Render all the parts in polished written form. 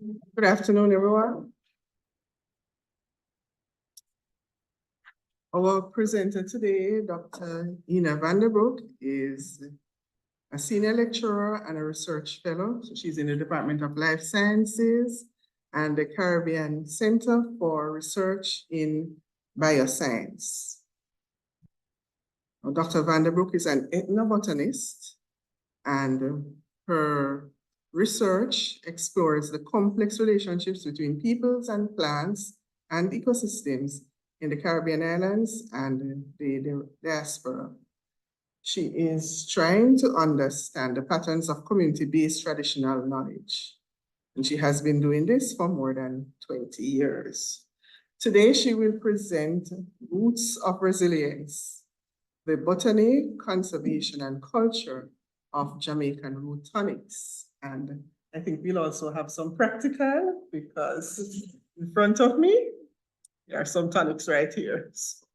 Good afternoon, everyone. Our presenter today, Dr. Ina Vandebroek, is a senior lecturer and a research fellow. So she's in the Department of Life Sciences and the Caribbean Center for Research in Bioscience. Dr. Vandebroek is an ethnobotanist, and her research explores the complex relationships between peoples and plants and ecosystems in the Caribbean islands and the diaspora. She is trying to understand the patterns of community-based traditional knowledge. And she has been doing this for more than 20 years. Today, she will present Roots of Resilience, the botany, conservation, and culture of Jamaican root tonics. And I think we'll also have some practical, because in front of me, there are some tonics right here. So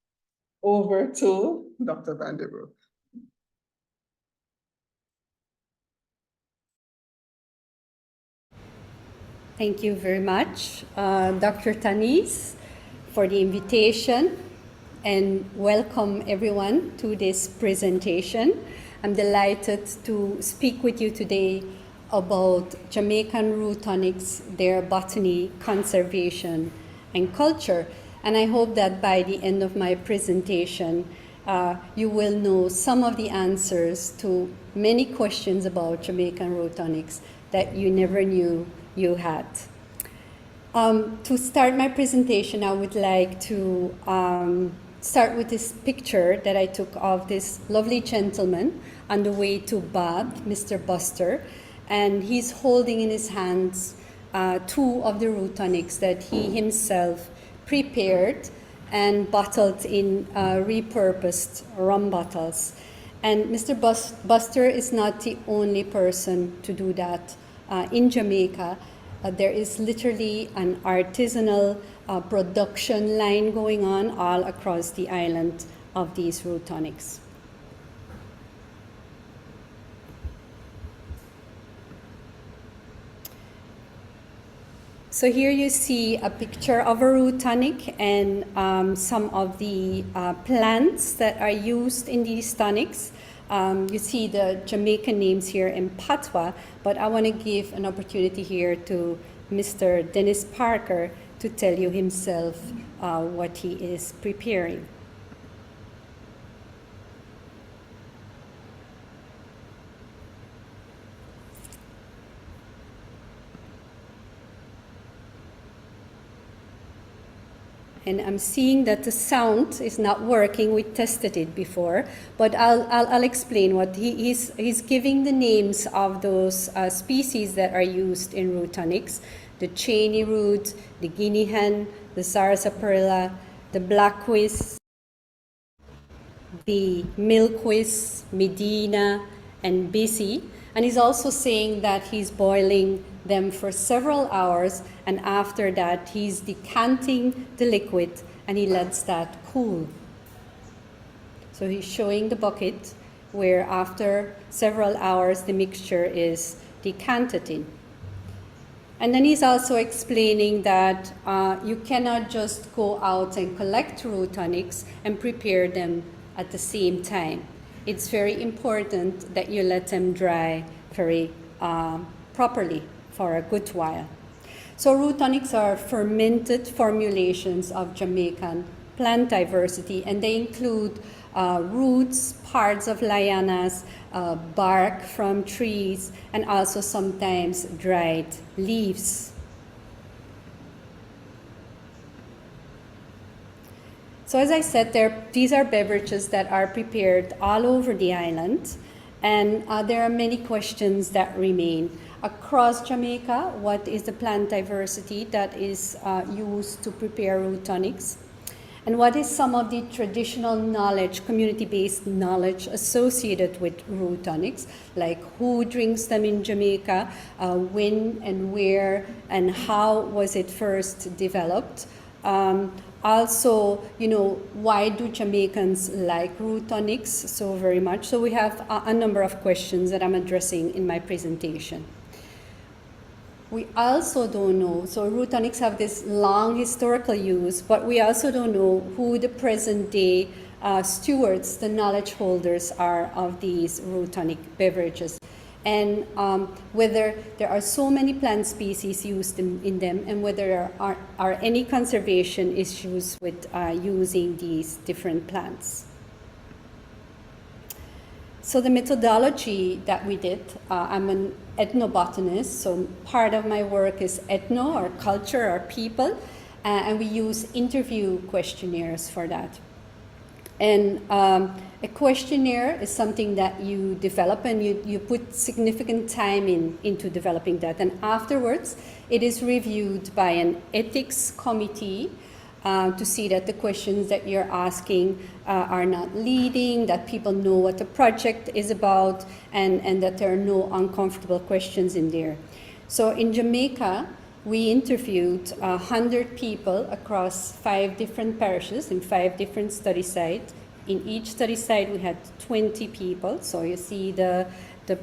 over to Dr. Vandebroek. Thank you very much, Dr. Tanis, for the invitation, and welcome everyone to this presentation. I'm delighted to speak with you today about Jamaican root tonics, their botany, conservation, and culture. And I hope that by the end of my presentation, you will know some of the answers to many questions about Jamaican root tonics that you never knew you had. To start my presentation, I would like to start with this picture that I took of this lovely gentleman on the way to Bath, Mr. Buster, and he's holding in his hands two of the root tonics that he himself prepared and bottled in repurposed rum bottles. And Mr. Buster is not the only person to do that. In Jamaica, there is literally an artisanal production line going on all across the island of these root tonics. So here you see a picture of a root tonic and some of the plants that are used in these tonics. You see the Jamaican names here in Patois, but I want to give an opportunity here to Mr. Dennis Parker to tell you himself what he is preparing. And I'm seeing that the sound is not working. We tested it before, but I'll explain what he's giving the names of those species that are used in root tonics: the cheney root, the guinea hen, the sarsaparilla, the blackquist, the milkquist, medina, and busy. And he's also saying that he's boiling them for several hours, and after that he's decanting the liquid and he lets that cool. So he's showing the bucket where after several hours the mixture is decanted in. And then he's also explaining that you cannot just go out and collect root tonics and prepare them at the same time. It's very important that you let them dry very properly for a good while. So root tonics are fermented formulations of Jamaican plant diversity, and they include roots, parts of lianas, bark from trees, and also sometimes dried leaves. So as I said, these are beverages that are prepared all over the island, and there are many questions that remain. Across Jamaica, what is the plant diversity that is used to prepare root tonics? And what is some of the traditional knowledge, community-based knowledge associated with root tonics, like who drinks them in Jamaica, when and where, and how was it first developed? Also, why do Jamaicans like root tonics so very much? So we have a number of questions that I'm addressing in my presentation. we also don't know, so root tonics have this long historical use, but we also don't know who the present day stewards, the knowledge holders are of these root tonic beverages. And whether there are so many plant species used in them, and whether there are any conservation issues with using these different plants. So the methodology that we did, I'm an ethnobotanist, so part of my work is ethno, or culture, or people, and we use interview questionnaires for that. And a questionnaire is something that you develop, and you put significant time into developing that. And afterwards, it is reviewed by an ethics committee to see that the questions that you're asking are not leading, that people know what the project is about, and that there are no uncomfortable questions in there. So in Jamaica, we interviewed 100 people across 5 different parishes in 5 different study sites. In each study site, we had 20 people. So you see the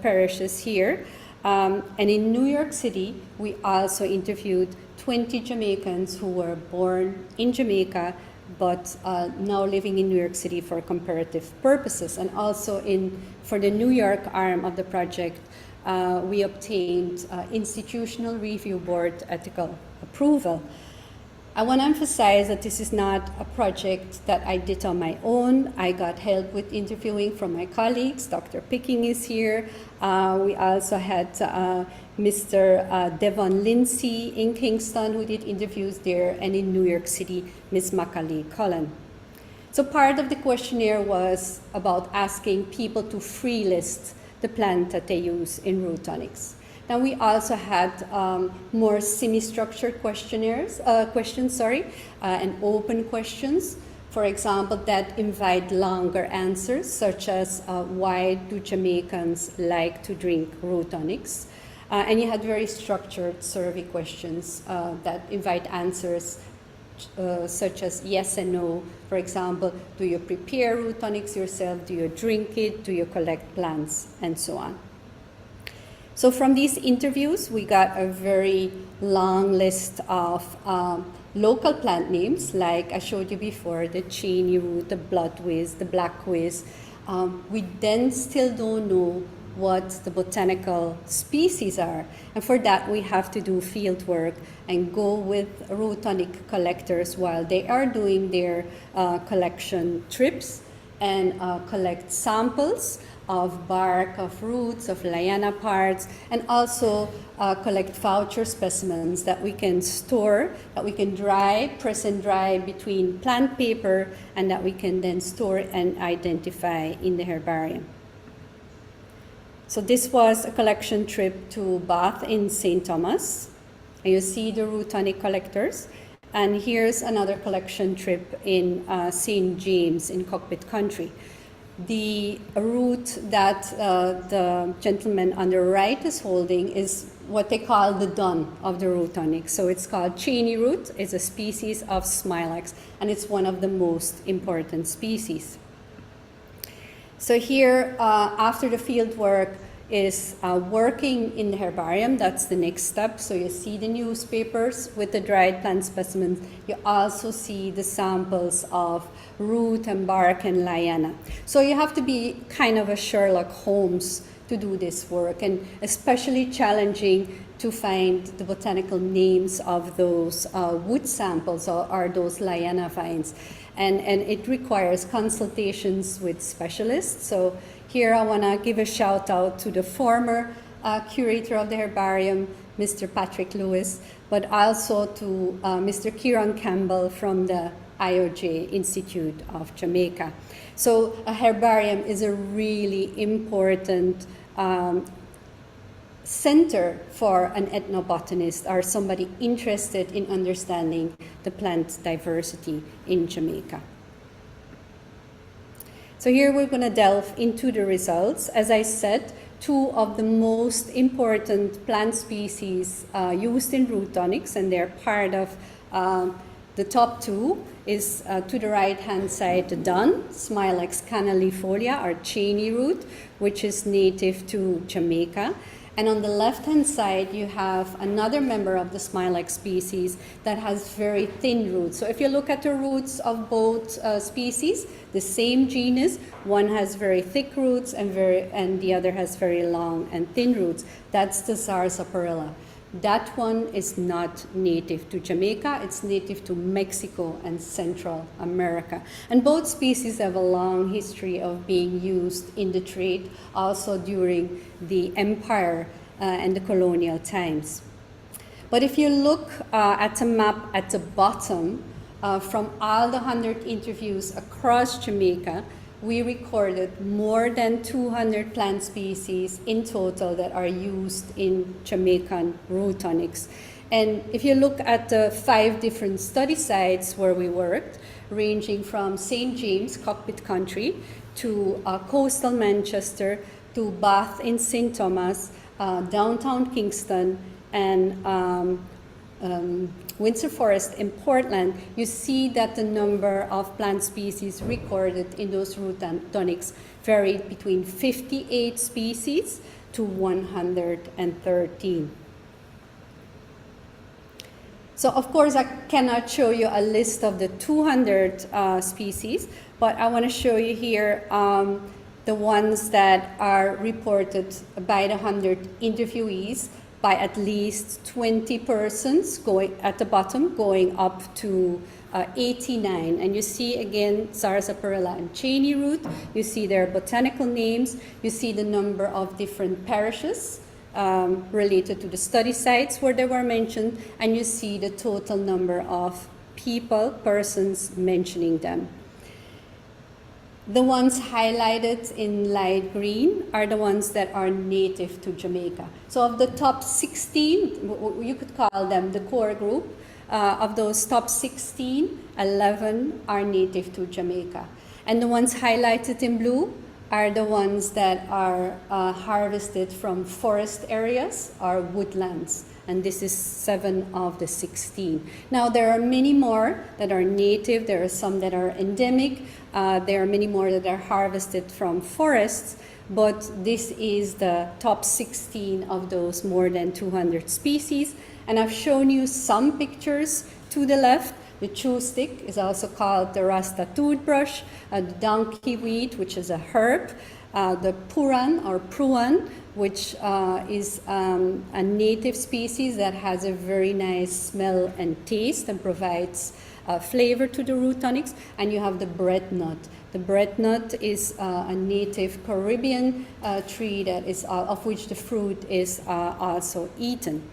parishes here. And in New York City, we also interviewed 20 Jamaicans who were born in Jamaica, but now living in New York City for comparative purposes. And also for the New York arm of the project, we obtained Institutional Review Board ethical approval. I want to emphasize that this is not a project that I did on my own. I got help with interviewing from my colleagues. Dr. Picking is here. We also had Mr. Devon Lindsay in Kingston, who did interviews there, and in New York City, Ms. Macaulay Cullen. So part of the questionnaire was about asking people to free list the plant that they use in root tonics. Now we also had more semi-structured questions, and open questions, for example, that invite longer answers, such as why do Jamaicans like to drink root tonics? And you had very structured survey questions that invite answers such as yes and no. For example, do you prepare root tonics yourself? Do you drink it? Do you collect plants? And so on. So from these interviews, we got a very long list of local plant names, like I showed you before, the cheney root, the bloodwhiz, the black whiz. We then still don't know what the botanical species are. And for that, we have to do field work and go with root tonic collectors while they are doing their collection trips and collect samples of bark, of roots, of liana parts, and also collect voucher specimens that we can store, that we can dry, press and dry between plant paper, and that we can then store and identify in the herbarium. So this was a collection trip to Bath in St. Thomas. And you see the root tonic collectors. And here's another collection trip in St. James in Cockpit Country. The root that the gentleman on the right is holding is what they call the dun of the root tonic. So it's called cheney root. It's a species of smilax, and it's one of the most important species. So here, after the field work, is working in the herbarium. That's the next step. So you see the newspapers with the dried plant specimens. You also see the samples of root and bark and liana. So you have to be kind of a Sherlock Holmes to do this work, and especially challenging to find the botanical names of those wood samples or those liana vines. And it requires consultations with specialists. So here I want to give a shout out to the former curator of the herbarium, Mr. Patrick Lewis, but also to Mr. Kieran Campbell from the IOJ Institute of Jamaica. So a herbarium is a really important center for an ethnobotanist or somebody interested in understanding the plant diversity in Jamaica. So here we're going to delve into the results. As I said, 2 of the most important plant species used in root tonics, and they're part of the top 2 is to the right-hand side, the dun, Smilax canalifolia, or cheney root, which is native to Jamaica. And on the left-hand side, you have another member of the smile-like species that has very thin roots. So if you look at the roots of both species, the same genus, one has very thick roots and the other has very long and thin roots. That's the sarsaparilla. That one is not native to Jamaica, it's native to Mexico and Central America. And both species have a long history of being used in the trade, also during the empire and the colonial times. But if you look at a map at the bottom, from all the 100 interviews across Jamaica, we recorded more than 200 plant species in total that are used in Jamaican root tonics. And if you look at the 5 different study sites where we worked, ranging from St. James, Cockpit Country, to coastal Manchester, to Bath in St. Thomas, downtown Kingston, and Windsor Forest in Portland, you see that the number of plant species recorded in those root tonics varied between 58 species to 113. So of course I cannot show you a list of the 200 species, but I want to show you here the ones that are reported by the 100 interviewees, by at least 20 persons going at the bottom, going up to 89. And you see again sarsaparilla and cheney root. You see their botanical names. You see the number of different parishes related to the study sites where they were mentioned. And you see the total number of persons mentioning them. The ones highlighted in light green are the ones that are native to Jamaica. So of the top 16, you could call them the core group. Of those top 16, 11 are native to Jamaica. And the ones highlighted in blue are the ones that are harvested from forest areas or woodlands. And this is 7 of the 16. Now there are many more that are native, there are some that are endemic, there are many more that are harvested from forests, but this is the top 16 of those more than 200 species. And I've shown you some pictures to the left. The chew stick is also called the Rasta toothbrush, the donkey weed, which is a herb, the puran or pruan, which is a native species that has a very nice smell and taste and provides flavor to the root tonics. And you have the breadnut. The breadnut is a native Caribbean tree that is of which the fruit is also eaten.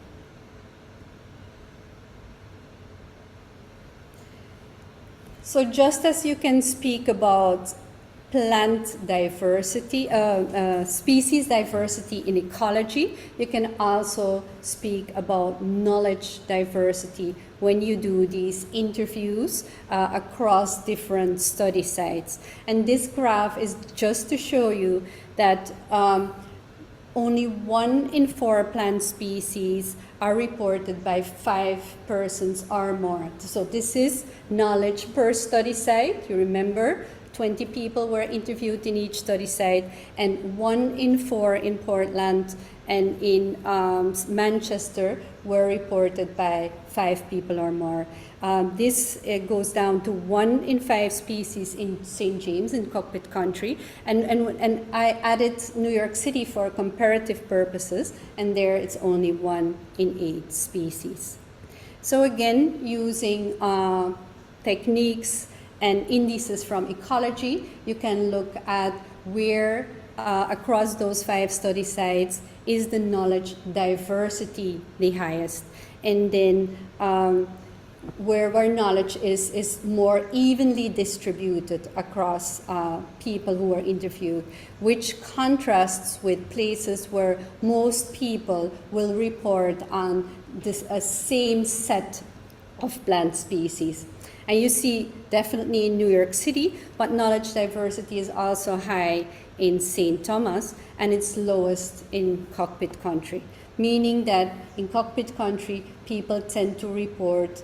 So just as you can speak about plant diversity, species diversity in ecology, you can also speak about knowledge diversity when you do these interviews across different study sites. And this graph is just to show you that only 1 in 4 plant species are reported by 5 persons or more. So this is knowledge per study site. You remember, 20 people were interviewed in each study site, and 1 in 4 in Portland and in Manchester were reported by 5 people or more. This goes down to 1 in 5 species in St. James in Cockpit Country, and I added New York City for comparative purposes, and there it's only 1 in 8 species. So again, using techniques and indices from ecology, you can look at where across those 5 study sites is the knowledge diversity the highest, and then where knowledge is more evenly distributed across people who are interviewed, which contrasts with places where most people will report on this same set of plant species. And you see definitely in New York City, but knowledge diversity is also high in St. Thomas, and it's lowest in Cockpit Country. meaning that in cockpit country, people tend to report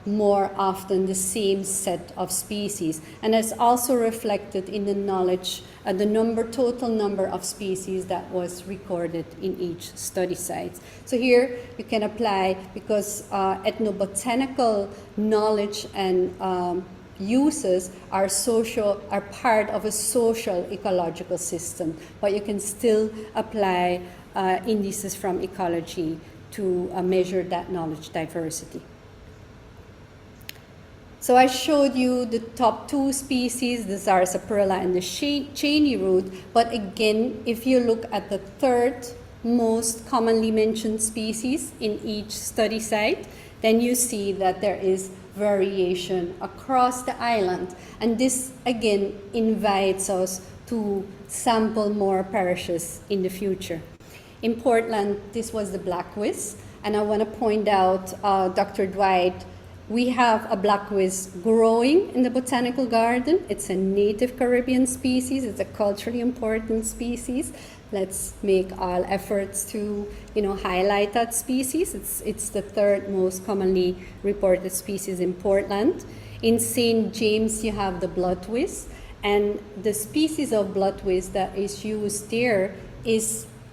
more often the same set of species. And that's also reflected in the knowledge, the total number of species that was recorded in each study site. So here you can apply, because ethnobotanical knowledge and uses are part of a social ecological system, but you can still apply indices from ecology to measure that knowledge diversity. So I showed you the top two species, the Sarsaparilla and the chainy root, but again, if you look at the third most commonly mentioned species in each study site, then you see that there is variation across the island. And this again invites us to sample more parishes in the future. In Portland, this was the blackwiz, and I want to point out, Dr. Dwight, we have a blackwiz growing in the botanical garden. It's a native Caribbean species. It's a culturally important species. Let's make all efforts to, highlight that species. It's the third most commonly reported species in Portland. In St. James, you have the bloodwiz, and the species of bloodwiz that is used there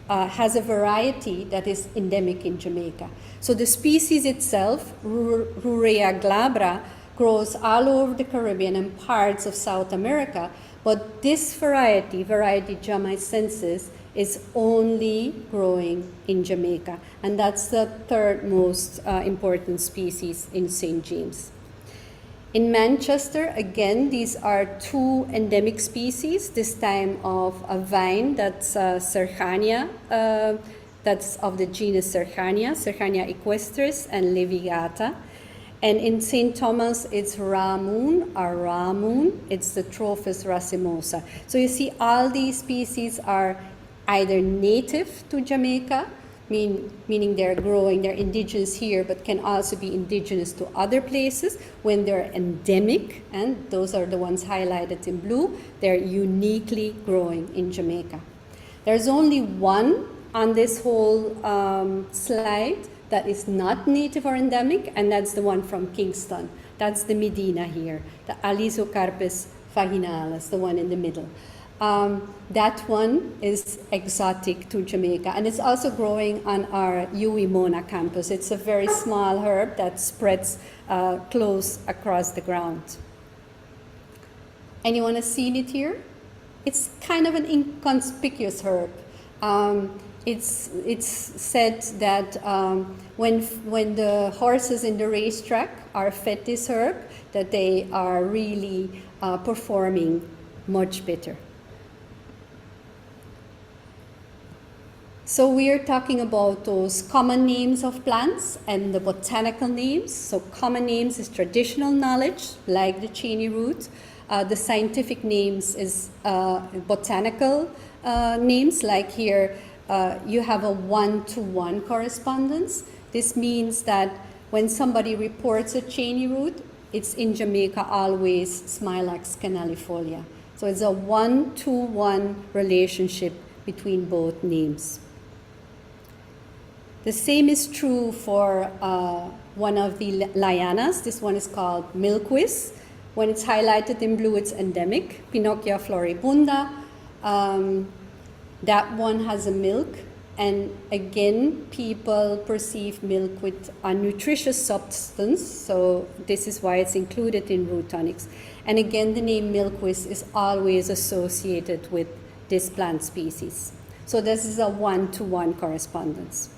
has a variety that is endemic in Jamaica. So the species itself, Rurea glabra, grows all over the Caribbean and parts of South America, but this variety jamaicensis, is only growing in Jamaica, and that's the third most important species in St. James. In Manchester, again, these are two endemic species, this time of a vine that's Serrania, that's of the genus Serrania equestris and levigata. And in St. Thomas, it's Ramoon or Ramoon, it's the Trophis racemosa. So you see all these species are either native to Jamaica, meaning they're indigenous here, but can also be indigenous to other places. When they're endemic, and those are the ones highlighted in blue, they're uniquely growing in Jamaica. There's only one on this whole slide that is not native or endemic, and that's the one from Kingston. That's the Medina here, the Alisocarpus vaginalis, the one in the middle. That one is exotic to Jamaica, and it's also growing on our UWI Mona campus. It's a very small herb that spreads close across the ground. Anyone has seen it here? It's kind of an inconspicuous herb. It's said that when the horses in the racetrack are fed this herb, that they are really performing much better. So we are talking about those common names of plants and the botanical names. So common names is traditional knowledge, like the chainy root. The scientific names is botanical names, like here you have a one-to-one correspondence. This means that when somebody reports a chainy root, it's in Jamaica always Smilax canalifolia. So it's a one-to-one relationship between both names. The same is true for one of the lianas. This one is called milkwiz. When it's highlighted in blue, it's endemic, Pinocchia floribunda. That one has a milk, and again, people perceive milk with a nutritious substance, so this is why it's included in root tonics. And again, the name milkwiz is always associated with this plant species. So this is a one-to-one correspondence.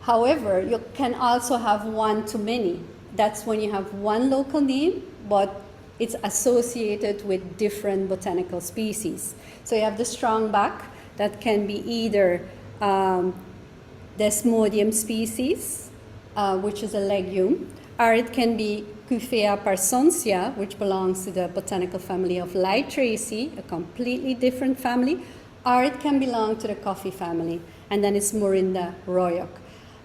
However, you can also have one-to-many. That's when you have one local name, but it's associated with different botanical species. So you have the strongback, that can be either Desmodium species, which is a legume, or it can be Cuphea parsonsia, which belongs to the botanical family of Lythraceae, a completely different family, or it can belong to the coffee family, and then it's Morinda royok.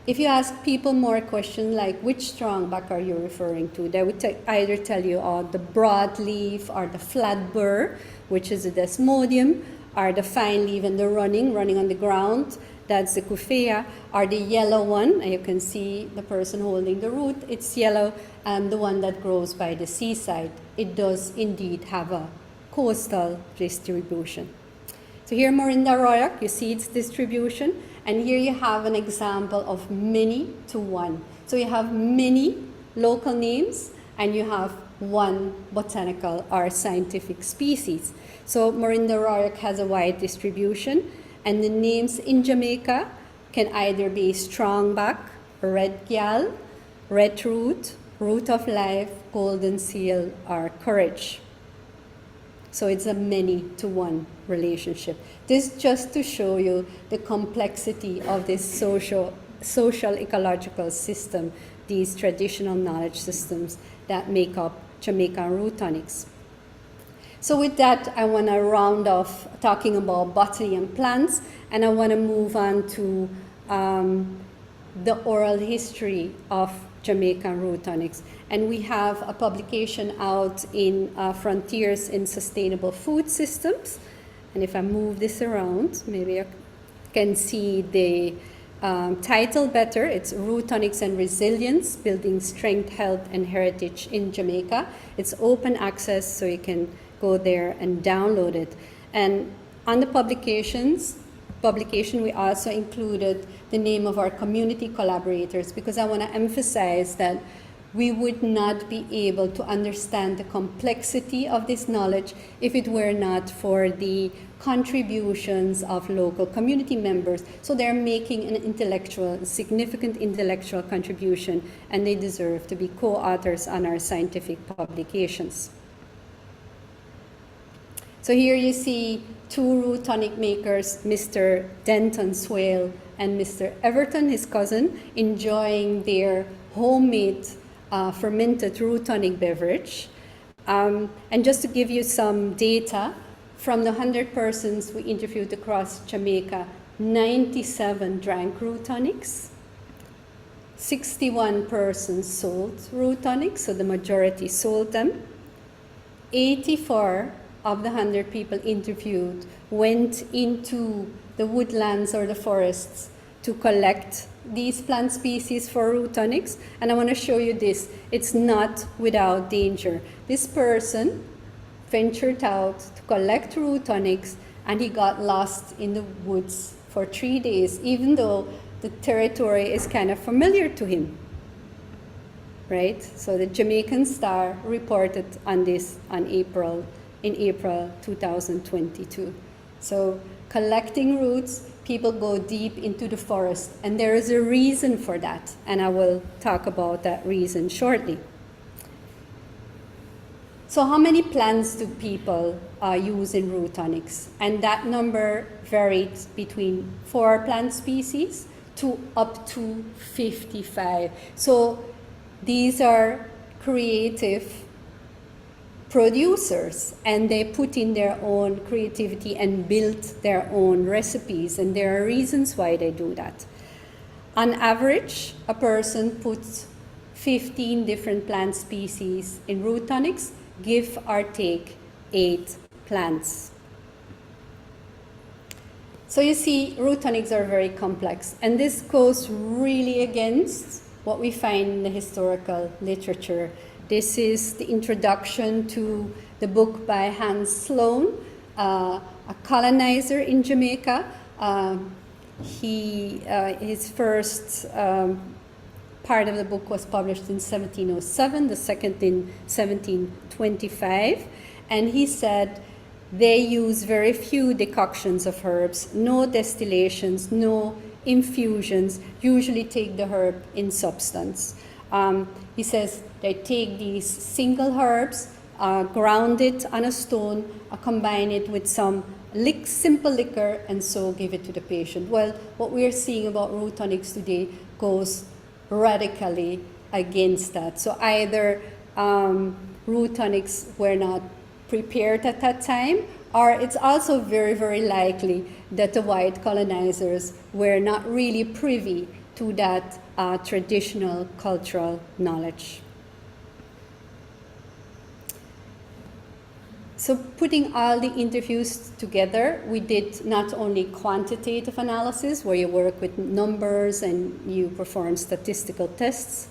If you ask people more questions like which strongback are you referring to, they would either tell you the broadleaf or the flat burr, which is a Desmodium, or the fine leaf and the running on the ground, that's the kufea, or the yellow one, and you can see the person holding the root, it's yellow, and the one that grows by the seaside, it does indeed have a coastal distribution. So here Morinda royak, you see its distribution, and here you have an example of many to one. So you have many local names, and you have one botanical or scientific species. So Morinda royak has a wide distribution, and the names in Jamaica can either be strongback, red gal, red root, root of life, golden seal, or courage. So it's a many to one relationship. This just to show you the complexity of this social ecological system, these traditional knowledge systems that make up Jamaican root tonics. So with that, I want to round off talking about botany and plants, and I want to move on to the oral history of Jamaican root tonics. And we have a publication out in Frontiers in Sustainable Food Systems. And if I move this around, maybe I can see the title better. It's Root Tonics and Resilience, Building Strength, Health, and Heritage in Jamaica. It's open access, so you can go there and download it. And on the publication, we also included the name of our community collaborators, because I want to emphasize that we would not be able to understand the complexity of this knowledge if it were not for the contributions of local community members. So they're making an significant intellectual contribution, and they deserve to be co-authors on our scientific publications. So here you see two root tonic makers, Mr. Denton Swale and Mr. Everton, his cousin, enjoying their homemade fermented root tonic beverage. And just to give you some data, from the 100 persons we interviewed across Jamaica, 97 drank root tonics, 61 persons sold root tonics, so the majority sold them. 84 of the 100 people interviewed went into the woodlands or the forests to collect these plant species for root tonics. And I want to show you this. It's not without danger. This person ventured out to collect root tonics, and he got lost in the woods for 3 days, even though the territory is kind of familiar to him. Right? So the Jamaican Star reported on this in April 2022. So collecting roots, people go deep into the forest, and there is a reason for that, and I will talk about that reason shortly. So how many plants do people use in root tonics? And that number varied between 4 plant species to up to 55. So these are creative producers, and they put in their own creativity and built their own recipes, and there are reasons why they do that. On average, a person puts 15 different plant species in root tonics, give or take 8 plants. So you see, root tonics are very complex, and this goes really against what we find in the historical literature. This is the introduction to the book by Hans Sloane, a colonizer in Jamaica. His first part of the book was published in 1707, the second in 1725. And he said they use very few decoctions of herbs, no distillations, no infusions, usually take the herb in substance. He says they take these single herbs, ground it on a stone, combine it with some simple liquor, and so give it to the patient. Well, what we are seeing about root tonics today goes radically against that. So either root tonics were not prepared at that time, or it's also very, very likely that the white colonizers were not really privy to that traditional cultural knowledge. So putting all the interviews together, we did not only quantitative analysis, where you work with numbers and you perform statistical tests,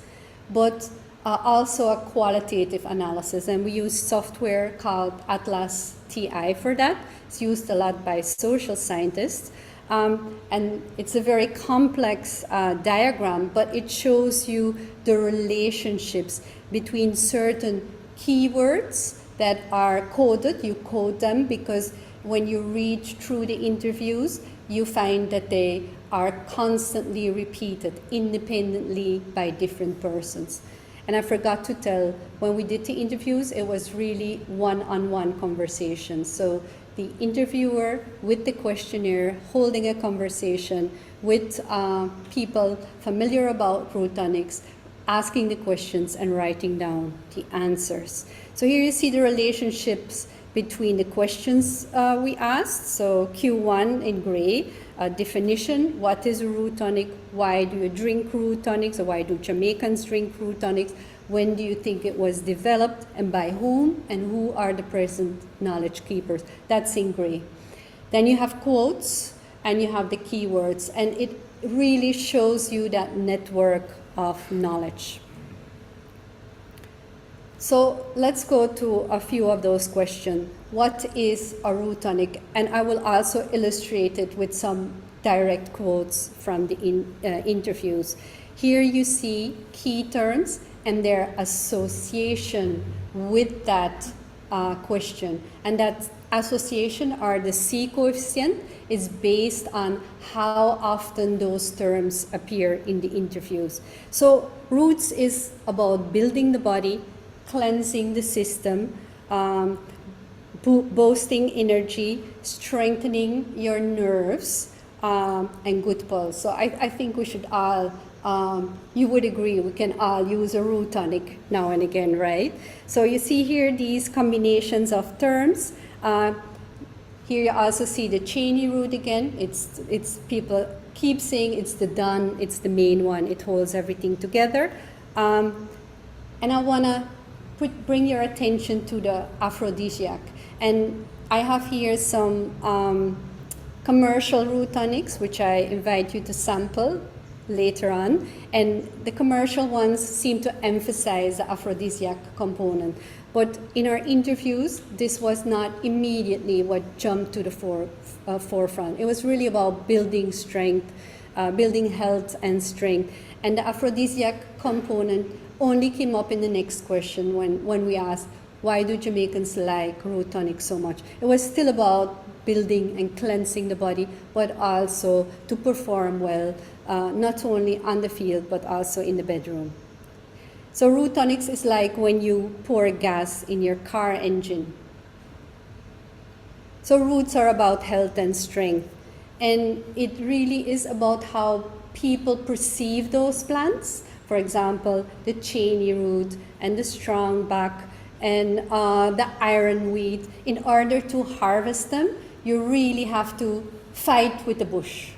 but also a qualitative analysis. And we use software called Atlas TI for that. It's used a lot by social scientists. And it's a very complex diagram, but it shows you the relationships between certain keywords that are coded. You code them because when you read through the interviews, you find that they are constantly repeated independently by different persons. And I forgot to tell, when we did the interviews, it was really one-on-one conversation. So the interviewer with the questionnaire holding a conversation with people familiar about root tonics, asking the questions and writing down the answers. So here you see the relationships between the questions we asked. So Q1 in gray, definition, what is a root tonic? Why do you drink root tonics, or why do Jamaicans drink root tonics? When do you think it was developed, and by whom, and who are the present knowledge keepers? That's in gray. Then you have quotes, and you have the keywords, and it really shows you that network of knowledge. So let's go to a few of those questions. What is a root tonic? And I will also illustrate it with some direct quotes from the interviews. Here you see key terms and their association with that question. And that association, or the C coefficient, is based on how often those terms appear in the interviews. So roots is about building the body, cleansing the system, boosting energy, strengthening your nerves, and good pulse. So I think we should all, you would agree, we can all use a root tonic now and again, right? So you see here these combinations of terms. Here you also see the Cheney root again. It's people keep saying it's the done, it's the main one. It holds everything together. And I want to bring your attention to the aphrodisiac. And I have here some commercial root tonics, which I invite you to sample later on. And the commercial ones seem to emphasize the aphrodisiac component. But in our interviews, this was not immediately what jumped to the forefront. It was really about building strength, building health and strength. And the aphrodisiac component only came up in the next question when we asked, why do Jamaicans like root tonic so much? It was still about building and cleansing the body, but also to perform well, not only on the field, but also in the bedroom. So root tonics is like when you pour gas in your car engine. So roots are about health and strength. And it really is about how people perceive those plants. For example, the Cheney root and the strong back and the ironweed. In order to harvest them, you really have to fight with the bush.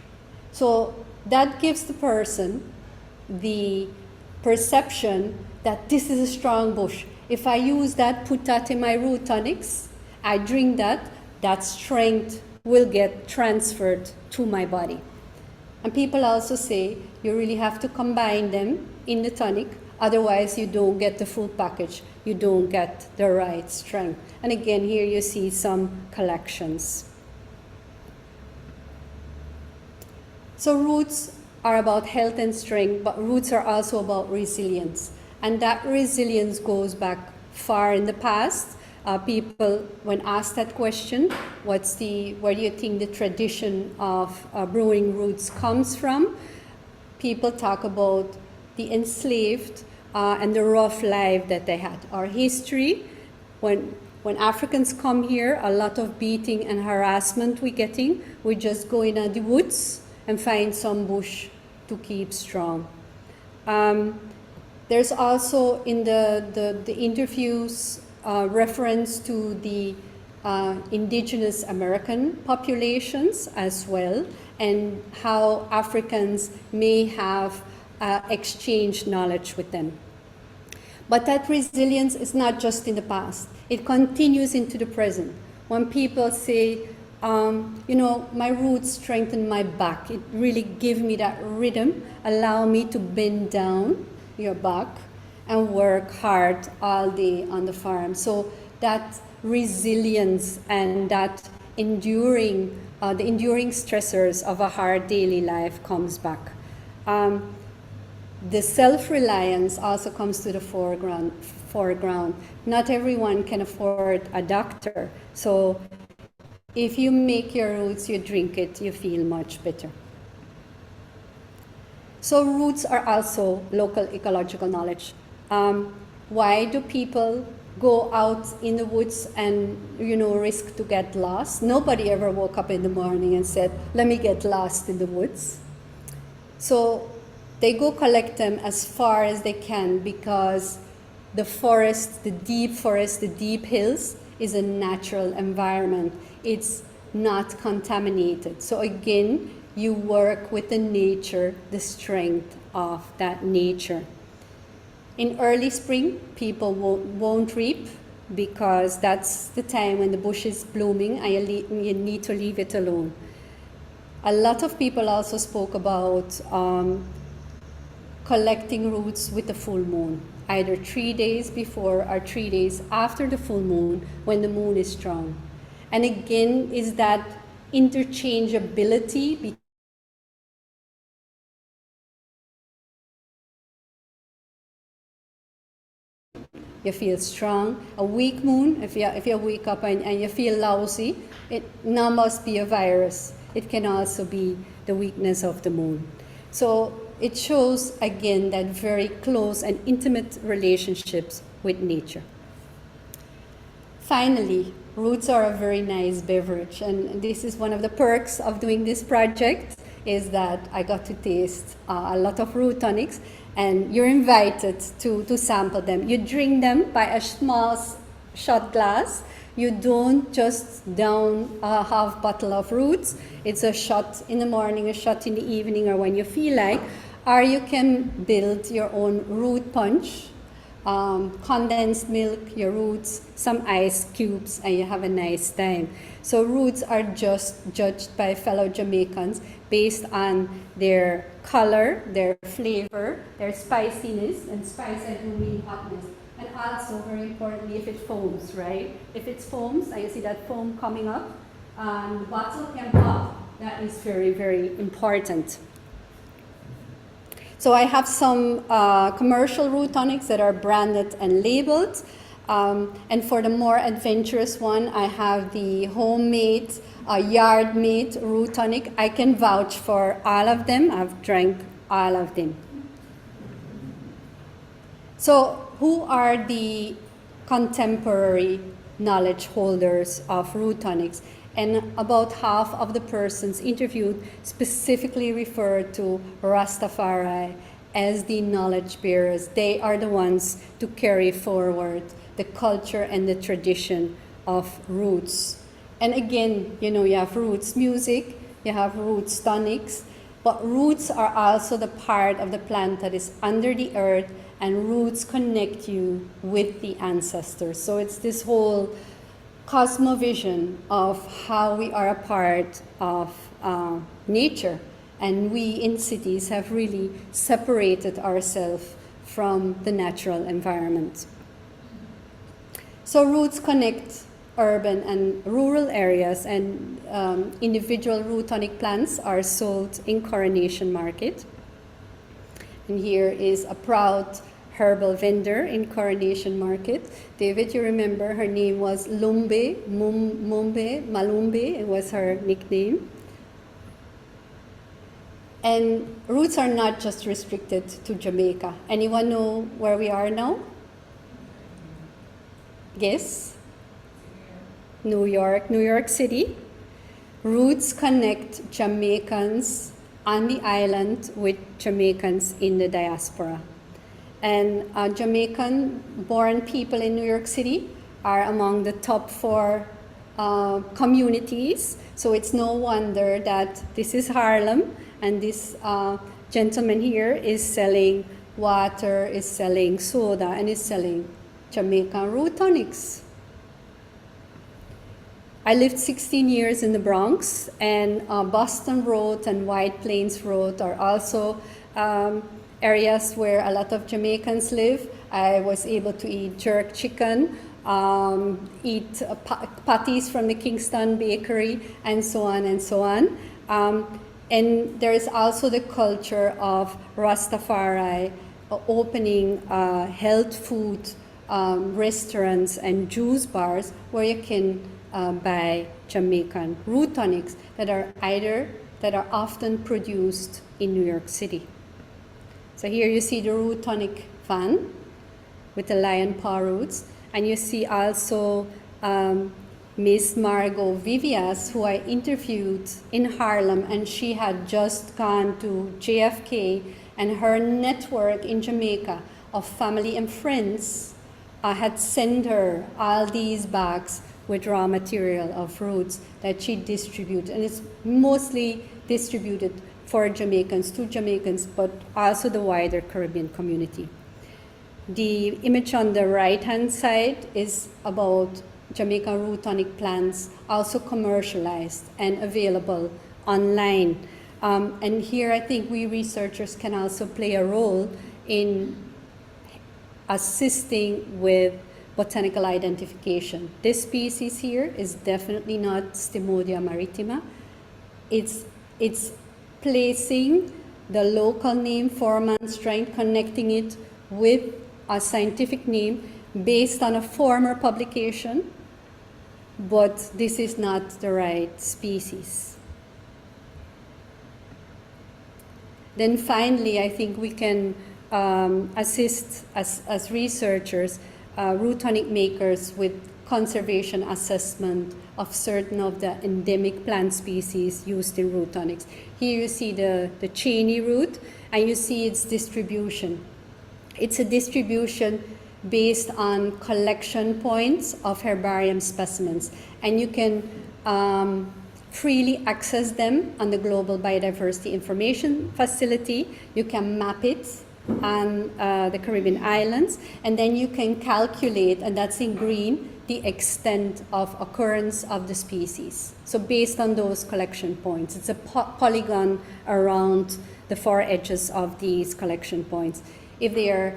So that gives the person the perception that this is a strong bush. If I use that, put that in my root tonics, I drink that, that strength will get transferred to my body. And people also say you really have to combine them in the tonic, otherwise you don't get the full package, you don't get the right strength. And again, here you see some collections. So roots are about health and strength, but roots are also about resilience. And that resilience goes back far in the past. People, when asked that question, where do you think the tradition of brewing roots comes from? People talk about the enslaved and the rough life that they had. Our history, when Africans come here, a lot of beating and harassment we're getting. We just go in the woods and find some bush to keep strong. There's also in the interviews reference to the indigenous American populations as well, and how Africans may have exchanged knowledge with them. But that resilience is not just in the past. It continues into the present. When people say, you know, my roots strengthen my back, it really gives me that rhythm, allow me to bend down your back and work hard all day on the farm. So that resilience and that enduring, the enduring stressors of a hard daily life comes back. The self-reliance also comes to the foreground. Not everyone can afford a doctor. So if you make your roots, you drink it, you feel much better. So roots are also local ecological knowledge. Why do people go out in the woods and, you know, risk to get lost? Nobody ever woke up in the morning and said, let me get lost in the woods. So they go collect them as far as they can because the forest, the deep hills is a natural environment. It's not contaminated. So again, you work with the nature, the strength of that nature. In early spring, people won't reap because that's the time when the bush is blooming and you need to leave it alone. A lot of people also spoke about collecting roots with the full moon, either 3 days before or 3 days after the full moon when the moon is strong. And again, is that interchangeability you feel strong. A weak moon, if you wake up and you feel lousy, it now must be a virus. It can also be the weakness of the moon. So it shows, again, that very close and intimate relationships with nature. Finally, roots are a very nice beverage, and this is one of the perks of doing this project, is that I got to taste a lot of root tonics, and you're invited to sample them. You drink them by a small shot glass. You don't just down a half bottle of roots. It's a shot in the morning, a shot in the evening, or when you feel like. Or you can build your own root punch, condensed milk, your roots, some ice cubes, and you have a nice time. So roots are just judged by fellow Jamaicans based on their color, their flavor, their spiciness, and spice and really hotness. And also, very importantly, if it foams, right? If it foams, and you see that foam coming up, the bottle can pop. That is very, very important. So I have some commercial root tonics that are branded and labeled. And for the more adventurous one, I have the homemade, yard-made root tonic. I can vouch for all of them. I've drank all of them. So who are the contemporary knowledge holders of root tonics? And about half of the persons interviewed specifically referred to Rastafari as the knowledge bearers. They are the ones to carry forward the culture and the tradition of roots. And again, you know, you have roots music, you have roots tonics, but roots are also the part of the plant that is under the earth, and roots connect you with the ancestors. So it's this whole cosmovision of how we are a part of nature, and we in cities have really separated ourselves from the natural environment. So roots connect urban and rural areas, and individual root tonic plants are sold in Coronation Market. And here is a proud herbal vendor in Coronation Market. David, you remember her name was Lumbe, Mumbe, Malumbe, it was her nickname. And roots are not just restricted to Jamaica. Anyone know where we are now? Guess? New York City. Roots connect Jamaicans on the island with Jamaicans in the diaspora. And Jamaican-born people in New York City are among the top 4 communities. So it's no wonder that this is Harlem, and this gentleman here is selling water, is selling soda, and is selling Jamaican root tonics. I lived 16 years in the Bronx, and Boston Road and White Plains Road are also areas where a lot of Jamaicans live. I was able to eat jerk chicken, eat patties from the Kingston Bakery, and so on and so on. And there is also the culture of Rastafari opening health food restaurants and juice bars where you can buy Jamaican root tonics that are often produced in New York City. So here you see the root tonic van with the lion paw roots, and you see also Miss Margot Vivias, who I interviewed in Harlem, and she had just gone to JFK, and her network in Jamaica of family and friends had sent her all these bags with raw material of roots that she distributed, and it's mostly distributed for Jamaicans, to Jamaicans, but also the wider Caribbean community. The image on the right-hand side is about Jamaican root tonic plants, also commercialized and available online. And here I think we researchers can also play a role in assisting with botanical identification. This species here is definitely not Stimodia maritima. It's placing the local name, form and strength, connecting it with a scientific name based on a former publication, but this is not the right species. Then finally, I think we can assist as researchers, root tonic makers with conservation assessment of certain of the endemic plant species used in root tonics. Here you see the Cheney root, and you see its distribution. It's a distribution based on collection points of herbarium specimens, and you can freely access them on the Global Biodiversity Information Facility. You can map it on the Caribbean islands, and then you can calculate, and that's in green, the extent of occurrence of the species. So based on those collection points, it's a polygon around the four edges of these collection points. If they are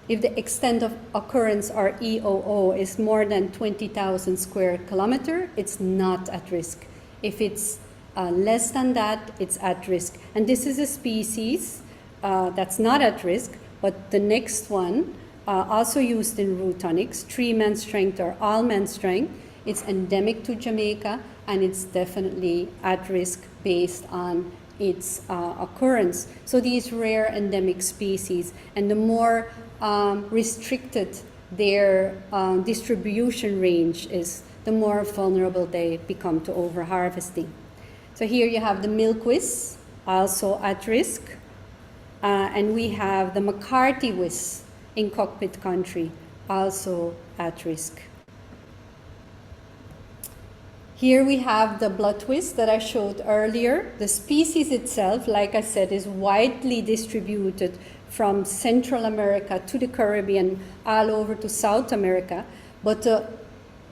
if the extent of occurrence, or EOO, is more than 20,000 square kilometer, it's not at risk. If it's less than that, it's at risk. And this is a species that's not at risk, but the next one, also used in root tonics, 3-man strength or all-man strength, it's endemic to Jamaica, and it's definitely at risk based on its occurrence. So these rare endemic species, and the more restricted their distribution range is, the more vulnerable they become to overharvesting. So here you have the milkweed, also at risk, and we have the McCarthy whisk in Cockpit Country, also at risk. Here we have the blood twist that I showed earlier. The species itself, like I said, is widely distributed from Central America to the Caribbean, all over to South America, but the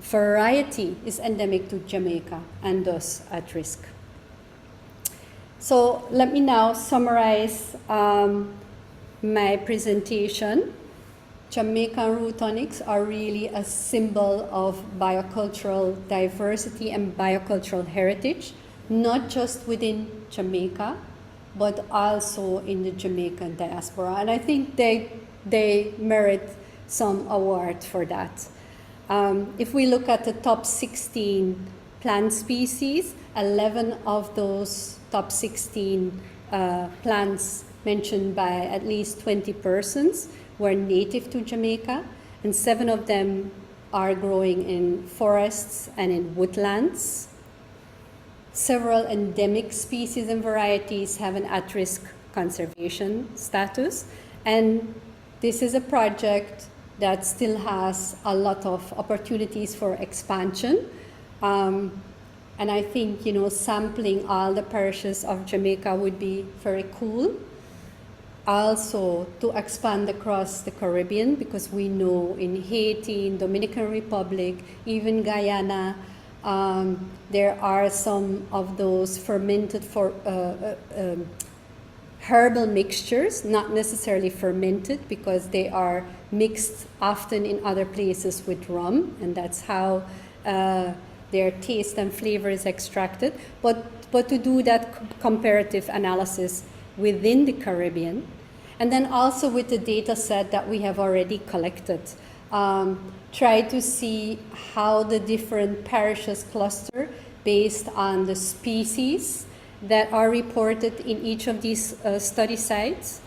variety is endemic to Jamaica and thus at risk. So let me now summarize my presentation. Jamaican root tonics are really a symbol of biocultural diversity and biocultural heritage, not just within Jamaica, but also in the Jamaican diaspora. And I think they merit some award for that. If we look at the top 16 plant species, 11 of those top 16 plants mentioned by at least 20 persons were native to Jamaica, and 7 of them are growing in forests and in woodlands. Several endemic species and varieties have an at-risk conservation status, and this is a project that still has a lot of opportunities for expansion. And I think, sampling all the parishes of Jamaica would be very cool. also to expand across the Caribbean, because we know in Haiti, in Dominican Republic, even Guyana, there are some of those fermented herbal mixtures, not necessarily fermented, because they are mixed often in other places with rum, and that's how their taste and flavor is extracted. But to do that comparative analysis within the Caribbean, and then also with the data set that we have already collected, try to see how the different parishes cluster based on the species that are reported in each of these study sites.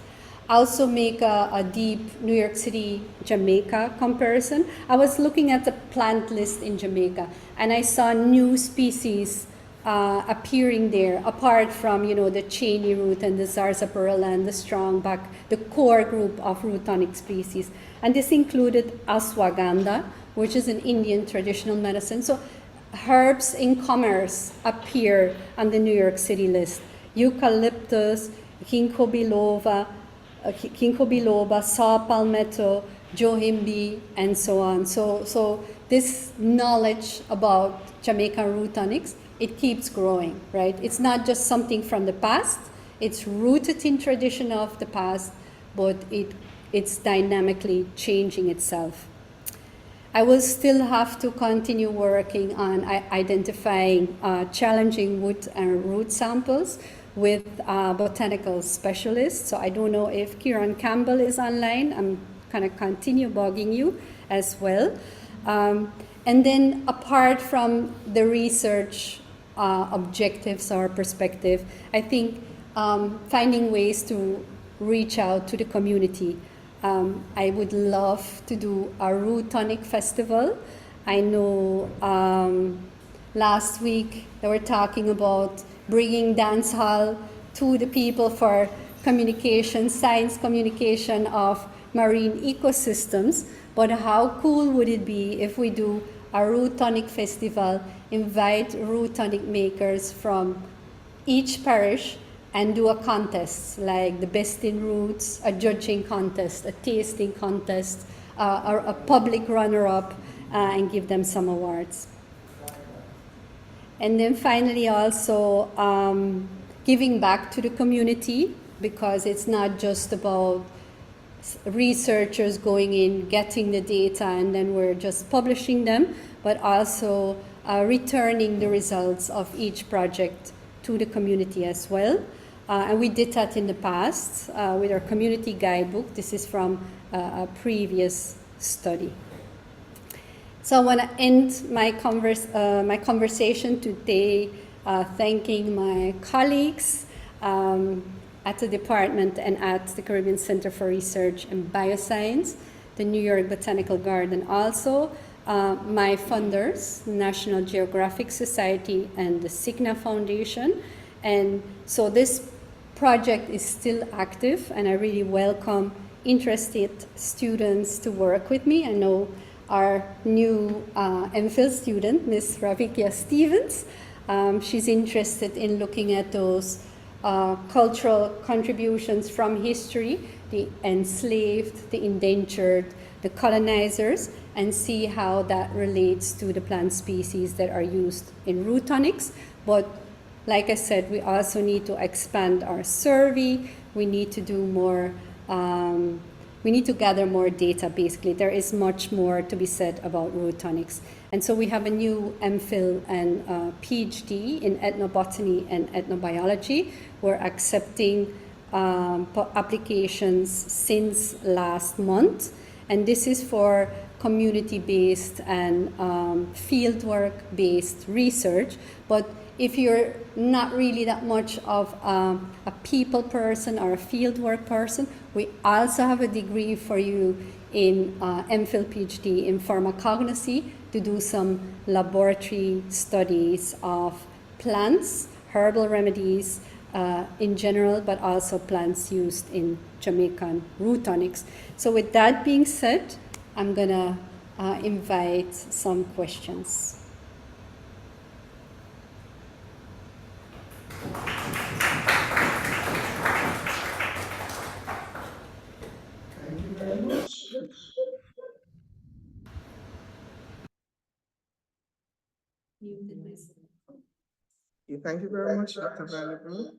Also make a deep New York City, Jamaica comparison. I was looking at the plant list in Jamaica, and I saw new species appearing there, apart from, you know, the Cheney root and the Sarsaparilla and the strongback, the core group of root tonic species. And this included ashwagandha, which is an Indian traditional medicine. So herbs in commerce appear on the New York City list. Eucalyptus, ginkgo biloba, saw palmetto, johimbi, and so on. So this knowledge about Jamaican root tonics, it keeps growing, right? It's not just something from the past. It's rooted in tradition of the past, but it's dynamically changing itself. I will still have to continue working on identifying challenging wood and root samples with botanical specialists. So I don't know if Kieran Campbell is online. I'm going to continue bugging you as well. And then apart from the research objectives or perspective, I think finding ways to reach out to the community. I would love to do a root tonic festival. I know last week they were talking about bringing dance hall to the people for communication, science communication of marine ecosystems. But how cool would it be if we do a root tonic festival, invite root tonic makers from each parish and do a contest, like the best in roots, a judging contest, a tasting contest, or a public runner-up, and give them some awards. And then finally also giving back to the community, because it's not just about researchers going in, getting the data, and then we're just publishing them, but also returning the results of each project to the community as well. And we did that in the past with our community guidebook. This is from a previous study. So I want to end my conversation today thanking my colleagues at the department and at the Caribbean Center for Research and Bioscience, the New York Botanical Garden also, my funders, National Geographic Society and the Cigna Foundation. And so this project is still active, and I really welcome interested students to work with me. I know our new MPhil student, Ms. Ravikia Stevens, she's interested in looking at those cultural contributions from history, the enslaved, the indentured, the colonizers, and see how that relates to the plant species that are used in root tonics. But like I said, we also need to expand our survey. We need to do more, we need to gather more data, basically. There is much more to be said about root tonics. And so we have a new MPhil and PhD in ethnobotany and ethnobiology. We're accepting applications since last month. And this is for community-based and fieldwork-based research. But if you're not really that much of a people person or a fieldwork person, we also have a degree for you in MPhil PhD in pharmacognosy to do some laboratory studies of plants, herbal remedies in general, but also plants used in Jamaican root tonics. So with that being said, I'm gonna invite some questions. Thank you very much, Dr. Vandebroek.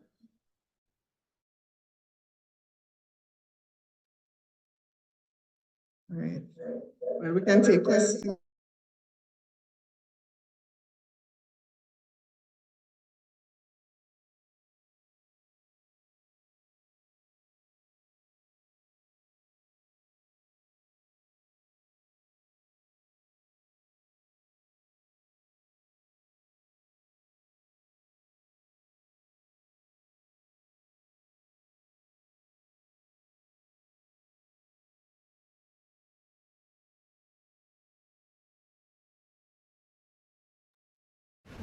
All right. Well, we can take questions.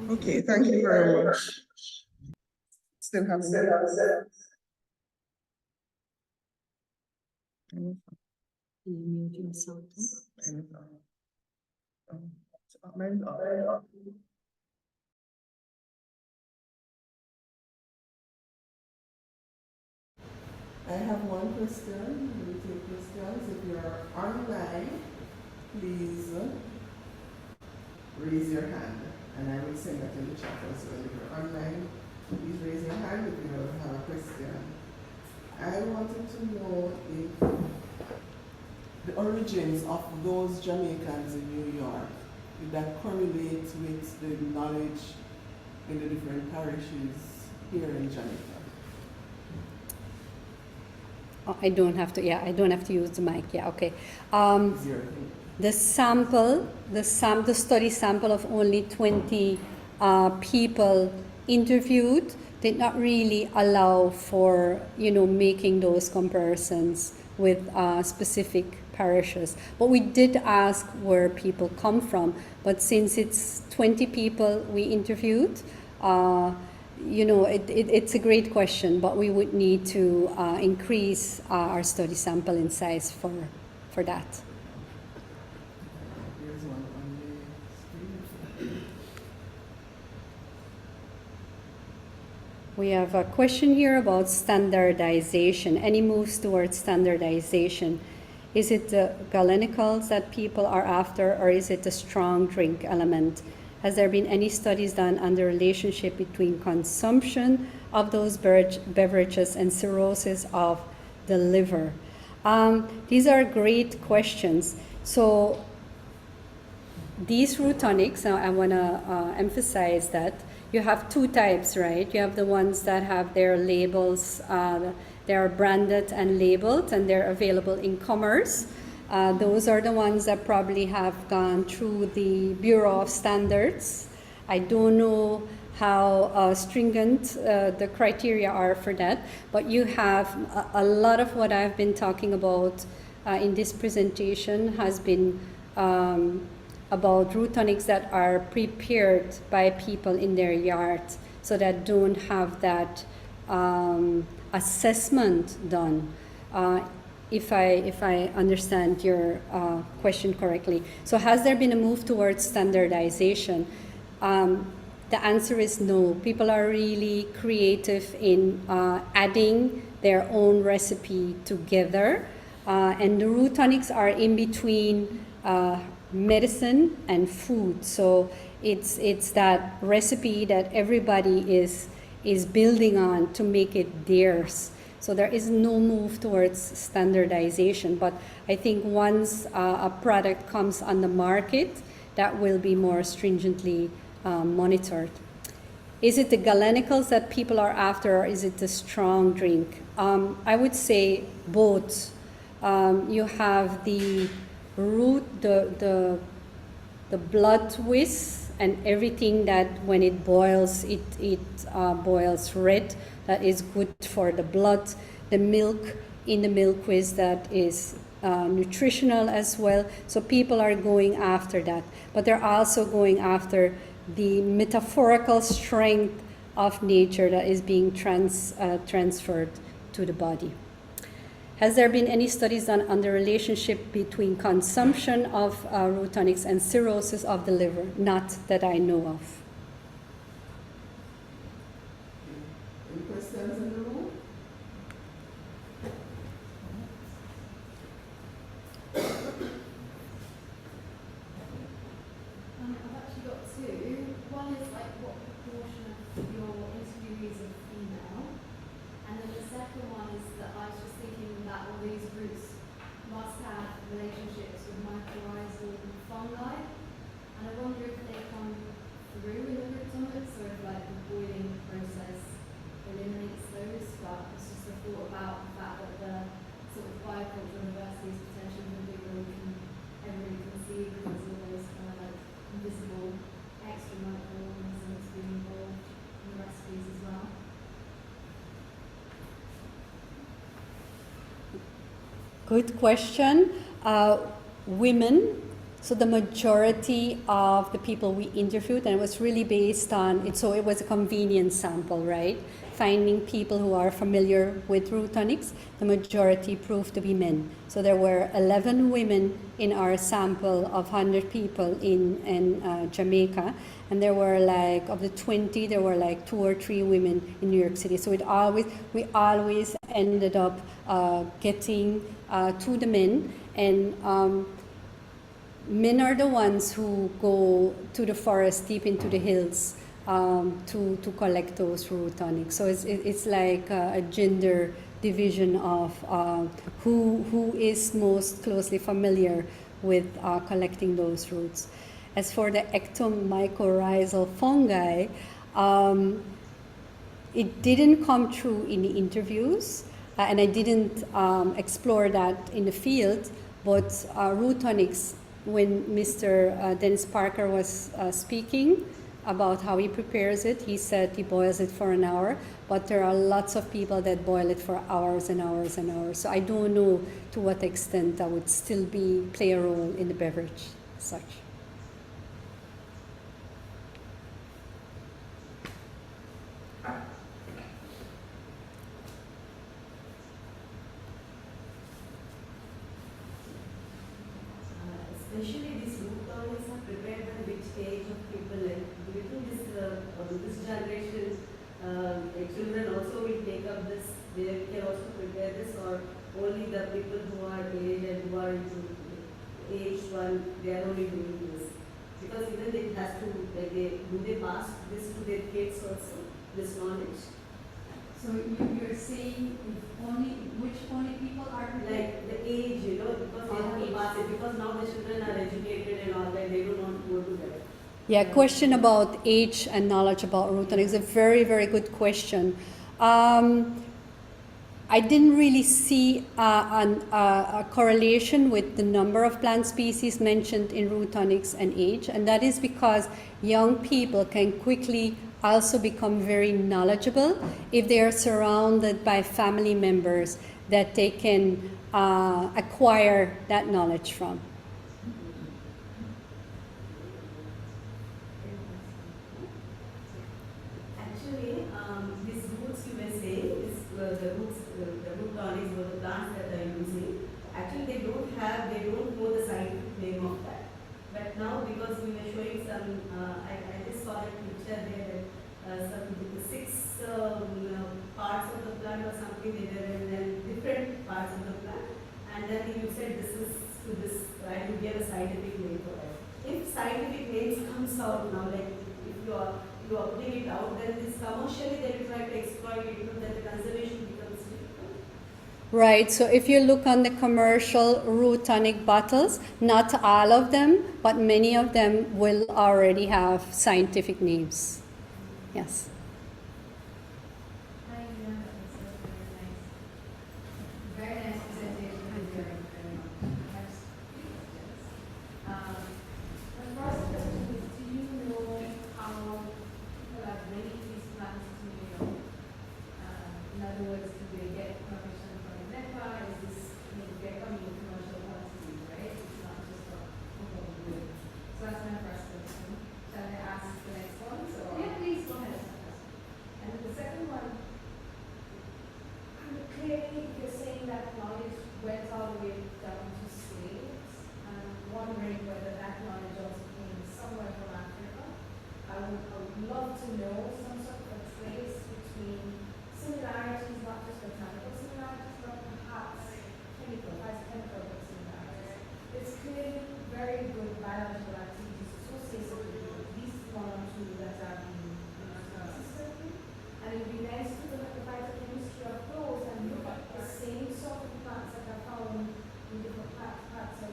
Okay, thank you very much. Still having I have one question. We will take questions. If you are online, please raise your hand, and I will send that in the chat as well. If you're online, please raise your hand if you have a question. I wanted to know if the origins of those Jamaicans in New York, did that correlate with the knowledge in the different parishes here in Jamaica? Oh, I don't have to use the mic. Yeah, okay. Zero. The study sample of only 20 people interviewed did not really allow for, making those comparisons with specific parishes. But we did ask where people come from. But since it's 20 people we interviewed, it's a great question, but we would need to increase our study sample in size for that. Here's one on the screen. We have a question here about standardization. Any moves towards standardization? Is it the galenicals that people are after, or is it a strong drink element? Has there been any studies done on the relationship between consumption of those beverages and cirrhosis of the liver? These are great questions. So these root tonics, now I want to emphasize that you have two types, right? You have the ones that have their labels, they are branded and labeled, and they're available in commerce. Those are the ones that probably have gone through the Bureau of Standards. I don't know how stringent the criteria are for that, but you have a lot of what I've been talking about in this presentation has been about root tonics that are prepared by people in their yards, so that don't have that assessment done. If I understand your question correctly. So has there been a move towards standardization? The answer is no. People are really creative in adding their own recipe together. And the root tonics are in between medicine and food. So it's that recipe that everybody is building on to make it theirs. So there is no move towards standardization, but I think once a product comes on the market, that will be more stringently monitored. Is it the galenicals that people are after, or is it the strong drink? I would say both. You have the root, the blood twist, and everything that when it boils, it boils red. That is good for the blood. The milk in the milk whisk, that is nutritional as well. So people are going after that. But they're also going after the metaphorical strength of nature that is being transferred to the body. Has there been any studies done on the relationship between consumption of root tonics and cirrhosis of the liver? Not that I know of. Any questions in the room? I've actually got two. One relationships with mycorrhizal fungi, and I wonder if they come through in the rootonics, or if like the boiling process eliminates those. But it's just a thought about the fact that the sort of biocultural diversity is potentially even bigger than everybody can see, because of all those kind of like invisible extra microorganisms being involved in the recipes as well. Good question. Women, so the majority of the people we interviewed, and it was really based on, so it was a convenience sample, right? Finding people who are familiar with root tonics, the majority proved to be men. So there were 11 women in our sample of 100 people in Jamaica, and there were like, of the 20, there were like 2 or 3 women in New York City. So we always ended up getting to the men, and men are the ones who go to the forest, deep into the hills, to collect those root tonics. So it's like a gender division of who is most closely familiar with collecting those roots. As for the ectomycorrhizal fungi, it didn't come through in the interviews, and I didn't explore that in the field, but root tonics, when Mr. Dennis Parker was speaking about how he prepares it, he said he boils it for an hour, but there are lots of people that boil it for hours and hours and hours. So I don't know to what extent that would still play a role in the beverage as such. Especially these root tonics are prepared by which age of people? Like, do you think this generation, children also will take up this? They can also prepare this, or only the people who are aged and who are into age one, they are only doing this? Because even it has to, like, do they pass this to their kids also, this knowledge? So you're saying which only people are prepared? Like the age, because they have to pass it, because now the children are educated and all that, they don't want to go to that. Yeah, question about age and knowledge about root tonics is a very, very good question. I didn't really see a correlation with the number of plant species mentioned in root tonics and age, and that is because young people can quickly also become very knowledgeable if they are surrounded by family members that they can acquire that knowledge from. Actually, these roots you were saying, the root tonics or the plants that are using, actually they don't know the scientific name of that. But now, because we were showing some, I just saw a picture there, some 6 parts of the plant or something, and then different parts of the plant, and then you said this is to this, right? You gave a scientific name for it. If scientific names comes out now, like if you are putting it out, then this commercially they will try to exploit it, then the conservation becomes difficult. Right, so if you look on the commercial root tonic bottles, not all of them, but many of them will already have scientific names. Yes. Hi, Leon. Very nice presentation. Thank you very much. I have two questions. The first question is, do you know how people are bringing these plants to New York? In other words, do they get permission from NEPA? Is this, they're coming in commercial quantities, right? It's not just a home good. So that's my first question. Shall I ask the next one? So yeah, please go ahead. And the second one, clearly you're saying that knowledge went all the way down to slaves. I'm wondering whether that knowledge also came somewhere from Africa. I would love to know some sort of a trace between similarities, not just botanical similarities, but perhaps chemical similarities. It's clearly very good biological activities associated with these 1 or 2 that are being used consistently. And it would be nice to look at the phytochemistry of those and look at the same sort of plants that are found in different parts of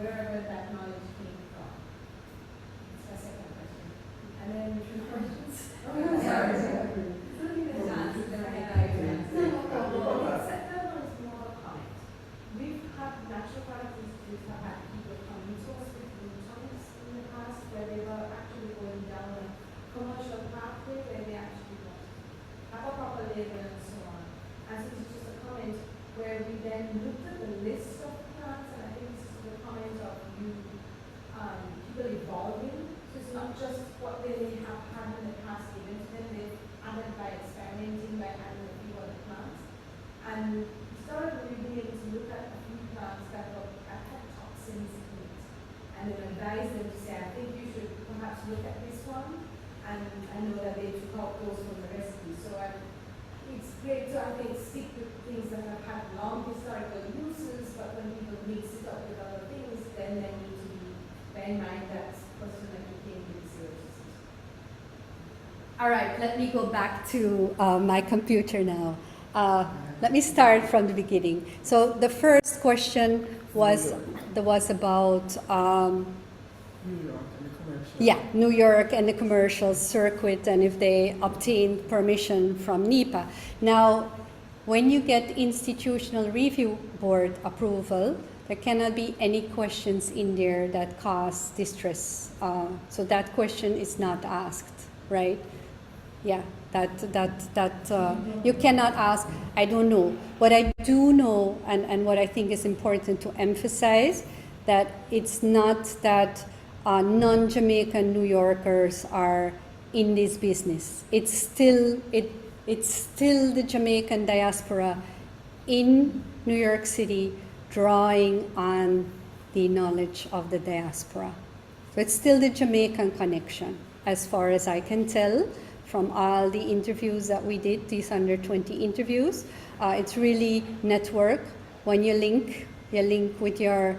wherever that knowledge came from? That's my second question. And then three questions. Sorry. We've had natural product institutes have had people come to us with routines in the past where they were actually going down a commercial pathway where they actually want to have a proper label and so on. And so this is just a comment where we then looked at the list of plants, and I think this is the comment of you, people evolving. So it's not just what they may have had in the past, even to them they've added by experimenting, by adding a few other plants. And started really being able to look at a few plants that had toxins in it, and then advise them to say, I think you should perhaps look at this one, and I know that they took out those from the recipe. So it's great to, I think, stick with things that have had long historical uses, but when people mix it up with other things, then they need to bear in mind that person that you came with serious. All right, let me go back to my computer now. Let me start from the beginning. So the first question was about New York and the commercial. yeah, New York and the commercial circuit, and if they obtained permission from NEPA. Now, when you get institutional review board approval, there cannot be any questions in there that cause distress. So that question is not asked, right? Yeah, you cannot ask, I don't know. What I do know, and what I think is important to emphasize, that it's not that non-Jamaican New Yorkers are in this business. It's still the Jamaican diaspora in New York City drawing on the knowledge of the diaspora. So it's still the Jamaican connection, as far as I can tell from all the interviews that we did, these under 20 interviews. It's really network. When you link with your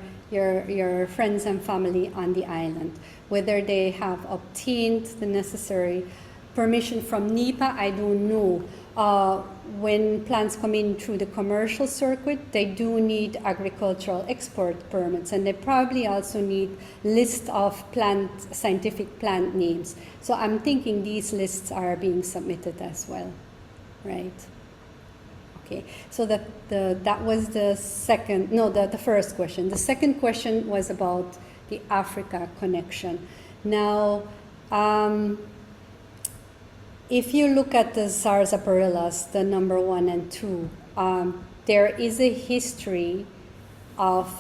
friends and family on the island. Whether they have obtained the necessary permission from NEPA, I don't know. When plants come in through the commercial circuit, they do need agricultural export permits, and they probably also need list of scientific plant names. So I'm thinking these lists are being submitted as well, right? Okay, so that was the first question. The second question was about the Africa connection. Now, if you look at the sarsaparillas, the number 1 and 2, there is a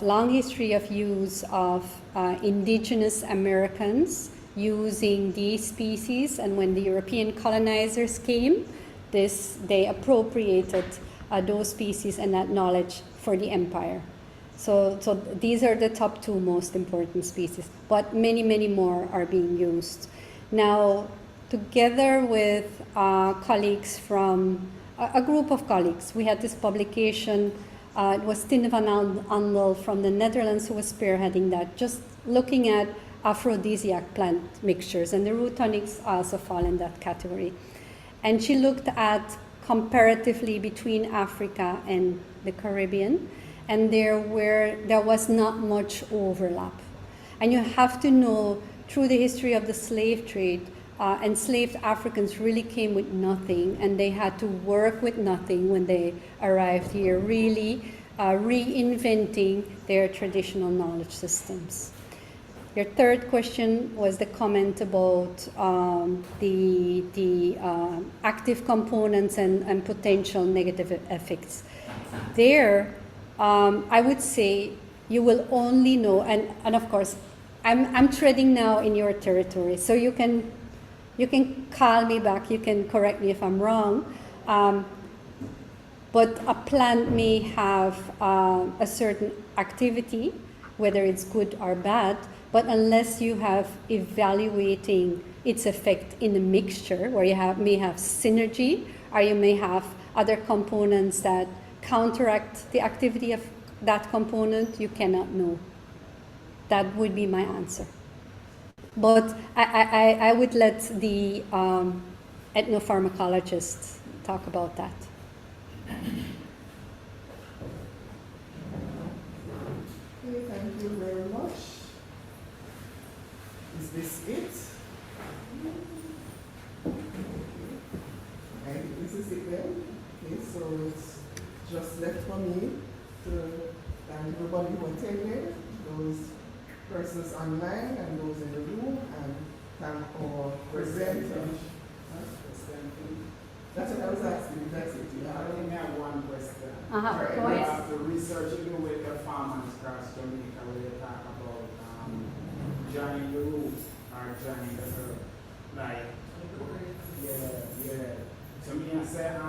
long history of use of indigenous Americans using these species, and when the European colonizers came, they appropriated those species and that knowledge for the empire. So these are the top 2 most important species, but many, many more are being used. Now, together with colleagues from, a group of colleagues, we had this publication, it was Tine van Andel from the Netherlands who was spearheading that, just looking at aphrodisiac plant mixtures, and the root tonics also fall in that category. And she looked at comparatively between Africa and the Caribbean, and there was not much overlap. And you have to know, through the history of the slave trade, enslaved Africans really came with nothing, and they had to work with nothing when they arrived here, really reinventing their traditional knowledge systems. Your third question was the comment about the active components and potential negative effects. There, I would say you will only know, and of course, I'm treading now in your territory, so you can call me back, you can correct me if I'm wrong, but a plant may have a certain activity, whether it's good or bad, but unless you have evaluating its effect in a mixture, where you may have synergy, or you may have other components that counteract the activity of that component, you cannot know. That would be my answer. But I would let the ethnopharmacologist talk about that. Okay, thank you very much. this it? And this is it then. Okay, so it's just left for me to thank everybody who attended, those persons online and those in the room, and thank our presenters. That's what I was asking, that's it. I only have one question. Right. Go ahead. The research you do with the farmers across Jamaica, where you talk about joining the roots or joining the herb. Like, yeah. So me I say,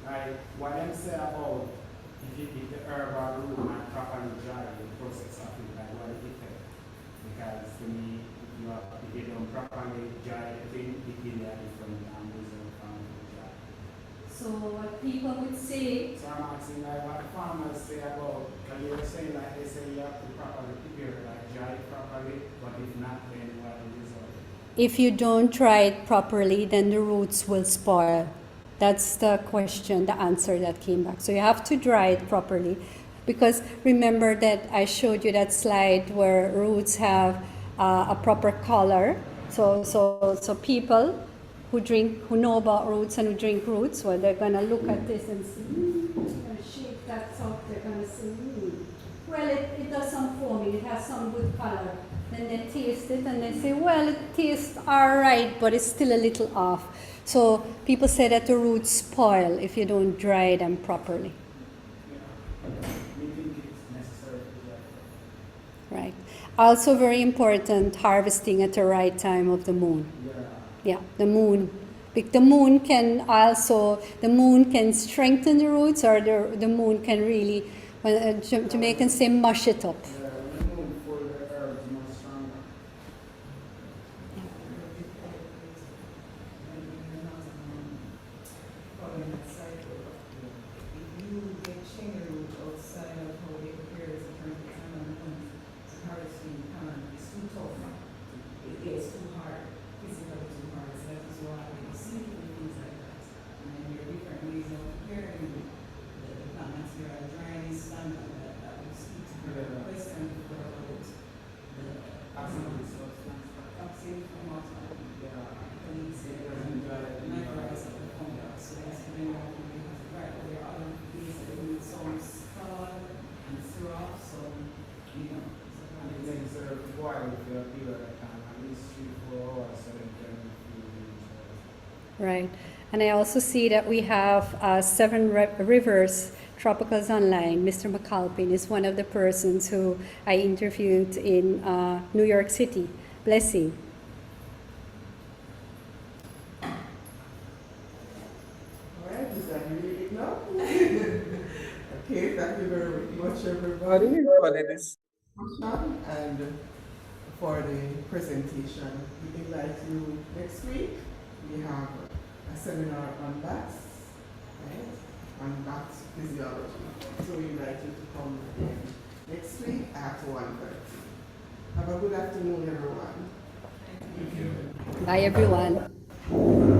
like, what them say about if the herb or the root not properly dry, the process of it, like what it affect. Because to me, if you don't properly dry the thing, it will be a different result from the dry. So what people would say, So I'm asking like what farmers say about, because you were saying like they say you have to properly prepare it, like dry it properly, but if not, then what is the result? if you don't dry it properly, then the roots will spoil. That's the question, the answer that came back. So you have to dry it properly, because remember that I showed you that slide where roots have a proper color. So people who know about roots and who drink roots, well, they're gonna look at this and see, they're gonna shake that up, they're gonna see, well, it does some foaming, it has some good color. Then they taste it and they say, well, it tastes all right, but it's still a little off. So people say that the roots spoil if you don't dry them properly. We think it's necessary to dry. Right. Also very important, harvesting at the right time of the moon. Yeah. Yeah, the moon. The moon can strengthen the roots, or the moon can really, Jamaicans say, mush it up. Yeah, when the moon for the herbs much stronger. Following that cycle, if you get change outside of how they prepare this in terms of time and money, it's harvesting time, it's too tough. It gets too hard, physically too hard, so that is why you see things like that. And then there are different ways of preparing the plant material, drying, standing, that we speak to the question before about the Absolutely, substance. toxin from outside. Yeah. Police, It doesn't dry it. microbials of the fungi, so that's the main one we have to write. But there are other ways that we need some scald and syrup, so, you know. And it takes a while if you peel at a time, at least 3-4 hours, so they can feel the Right. And I also see that we have Seven Rivers Tropicals Online. Mr. McAlpin is one of the persons who I interviewed in New York City. Blessing. All right, is that really enough? Okay, thank you very much, everybody, for the discussion and for the presentation. We invite you next week. We have a seminar on bats, right? On bat physiology. So we invite you to come again next week at 1:30. Have a good afternoon, everyone. Bye, everyone.